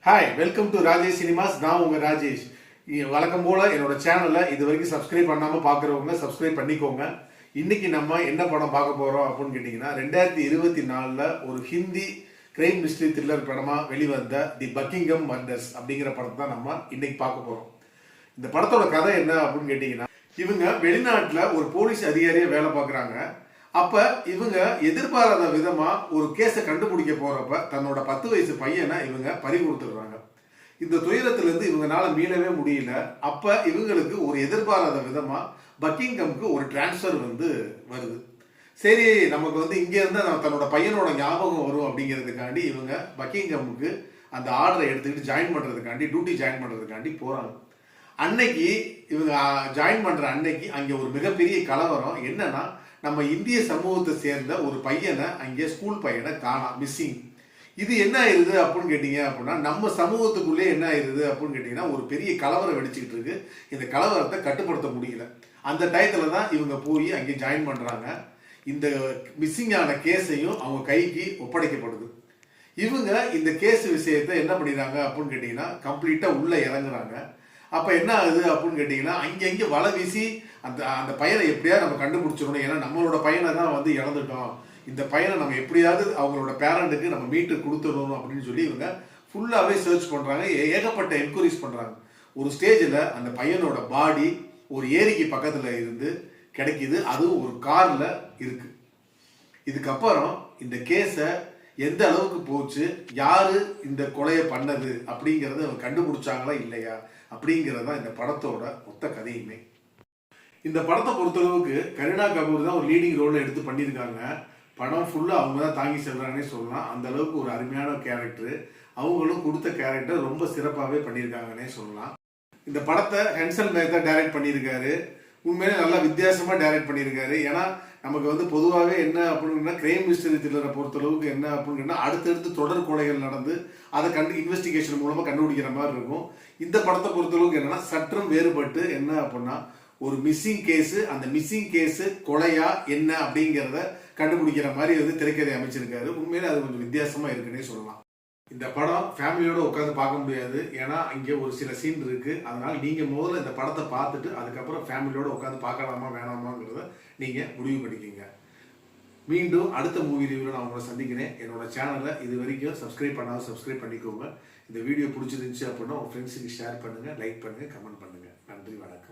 Hi, welcome to Rajesh cinemas. நான் உங்கள் ராஜேஷ். வழக்கம் போல் என்னோட சேனலில் இது வரைக்கும் சப்ஸ்கிரைப் பண்ணாமல் பார்க்குறவங்க சப்ஸ்கிரைப் பண்ணிக்கோங்க. இன்னைக்கு நம்ம என்ன படம் பார்க்க போகிறோம் அப்படின்னு கேட்டிங்கன்னா, 2024 ஒரு ஹிந்தி கிரைம் மிஸ்ட்ரி த்ரில்லர் படமாக வெளிவந்த தி பக்கிங்ஹாம் மர்டர்ஸ் அப்படிங்கிற படத்தை தான் நம்ம இன்னைக்கு பார்க்க போகிறோம். இந்த படத்தோட கதை என்ன அப்படின்னு கேட்டிங்கன்னா, இவங்க வெளிநாட்டில் ஒரு போலீஸ் அதிகாரியாக வேலை பார்க்குறாங்க. அப்ப இவங்க எதிர்பாராத விதமா ஒரு கேஸை கண்டுபிடிக்க போறப்ப தன்னோட 10 வயசு பையனை இவங்க பறி கொடுத்துடுறாங்க. இந்த துயரத்திலிருந்து இவங்கனால மீளவே முடியல. அப்ப இவங்களுக்கு ஒரு எதிர்பாராத விதமா பக்கிங்ஹாமுக்கு ஒரு டிரான்ஸ்பர் வருது. சரி, நமக்கு இங்க இருந்து தன்னோட பையனோட ஞாபகம் வரும் அப்படிங்கிறதுக்காண்டி இவங்க பக்கிங்ஹாமுக்கு அந்த ஆர்டரை எடுத்துக்கிட்டு ஜாயின் பண்றதுக்காண்டி டியூட்டி ஜாயின் பண்றதுக்காண்டி போறாங்க. அன்னைக்கு இவங்க ஜாயின் பண்ற அன்னைக்கு அங்க ஒரு மிகப்பெரிய கலவரம். என்னன்னா, நம்ம இந்திய சமூகத்தை சேர்ந்த ஒரு பையனை அங்கே ஸ்கூல் பையனை காணோம், மிஸ்ஸிங். இது என்ன ஆயிருது அப்படின்னு கேட்டீங்க அப்படின்னா, நம்ம சமூகத்துக்குள்ளே என்ன ஆயிருது அப்படின்னு கேட்டீங்கன்னா, ஒரு பெரிய கலவரம் வெடிச்சுக்கிட்டு இருக்கு. இந்த கலவரத்தை கட்டுப்படுத்த முடியல. அந்த டயத்துல தான் இவங்க போய் அங்கே ஜாயின் பண்றாங்க. இந்த மிஸ்ஸிங் ஆன கேஸையும் அவங்க கைக்கு ஒப்படைக்கப்படுது. இவங்க இந்த கேஸ் விஷயத்தை என்ன பண்ணிடுறாங்க அப்படின்னு கேட்டீங்கன்னா, கம்ப்ளீட்டா உள்ள இறங்குறாங்க. அப்ப என்ன ஆகுது அப்படின்னு கேட்டீங்கன்னா, அங்கங்க வலை வீசி அந்த அந்த பையனை எப்படியாவது நம்ம கண்டுபிடிச்சிடணும். ஏன்னா நம்மளோட பையனை தான் இழந்துட்டோம். இந்த பையனை நம்ம எப்படியாவது அவங்களோட பேரண்ட்டுக்கு நம்ம மீட்டு கொடுத்துடணும் அப்படின்னு சொல்லி இவங்க ஃபுல்லாவே சர்ச் பண்றாங்க. ஏகப்பட்ட என்கொயரிஸ் பண்றாங்க. ஒரு ஸ்டேஜில் அந்த பையனோட பாடி ஒரு ஏரிக்கு பக்கத்துல இருந்து கிடைக்குது. அதுவும் ஒரு கார்ல இருக்கு. இதுக்கப்புறம் இந்த கேஸை எந்த அளவுக்கு போச்சு, யாரு இந்த கொலையை பண்ணது அப்படிங்கறத அவங்க கண்டுபிடிச்சாங்களா இல்லையா அப்படிங்கறத இந்த படத்தோட மொத்த கதையுமே. இந்த படத்தை பொறுத்தளவுக்கு கரீனா கபூர் தான் ஒரு லீடிங் ரோல் எடுத்து பண்ணியிருக்காங்க. படம் ஃபுல்லா அவங்க தான் தாங்கி செல்றாங்கன்னே சொல்லலாம். அந்த அளவுக்கு ஒரு அருமையான கேரக்டர். அவங்களும் கொடுத்த கேரக்டர் ரொம்ப சிறப்பாகவே பண்ணியிருக்காங்கன்னே சொல்லலாம். இந்த படத்தை ஹென்சல் மேத்தா டைரக்ட் பண்ணியிருக்காரு. உண்மையிலே நல்லா வித்தியாசமா டைரக்ட் பண்ணியிருக்காரு. ஏன்னா நமக்கு பொதுவாகவே என்ன அப்படின்னா, கிரைம் மிஸ்டரி த்ரில்லரை பொறுத்தளவுக்கு என்ன அப்படின்னா, அடுத்தடுத்து தொடர் கொலைகள் நடந்து அதை இன்வெஸ்டிகேஷன் மூலமா கண்டுபிடிக்கிற மாதிரி இருக்கும். இந்த படத்தை பொறுத்தளவுக்கு என்னன்னா, சற்றும் வேறுபட்டு என்ன அப்படின்னா, ஒரு மிஸ்ஸிங் கேஸ், அந்த மிஸ்ஸிங் கேஸ் கொலையா என்ன அப்படிங்கிறத கண்டுபிடிக்கிற மாதிரி திரைக்கதை அமைச்சிருக்காரு. உண்மையிலே அது கொஞ்சம் வித்தியாசமா இருக்குன்னே சொல்லலாம். இந்த படம் ஃபேமிலியோட உட்காந்து பார்க்க முடியாது. ஏன்னா இங்கே ஒரு சில சீன் இருக்கு. அதனால நீங்க முதல்ல இந்த படத்தை பார்த்துட்டு அதுக்கப்புறம் ஃபேமிலியோட உட்காந்து பார்க்கலாமா வேணாமாங்கிறத நீங்க முடிவு பண்ணிக்கோங்க. மீண்டும் அடுத்த மூவி ரிவ்யூல நான் உங்களை சந்திக்கிறேன். என்னோட சேனலை இது வரைக்கும் சப்ஸ்கிரைப் பண்ணாலும் சப்ஸ்கிரைப் பண்ணிக்கோங்க. இந்த வீடியோ பிடிச்சிருந்துச்சு அப்படின்னா உங்க ஃப்ரெண்ட்ஸுக்கு ஷேர் பண்ணுங்க, லைக் பண்ணுங்க, கமெண்ட் பண்ணுங்க. நன்றி, வணக்கம்.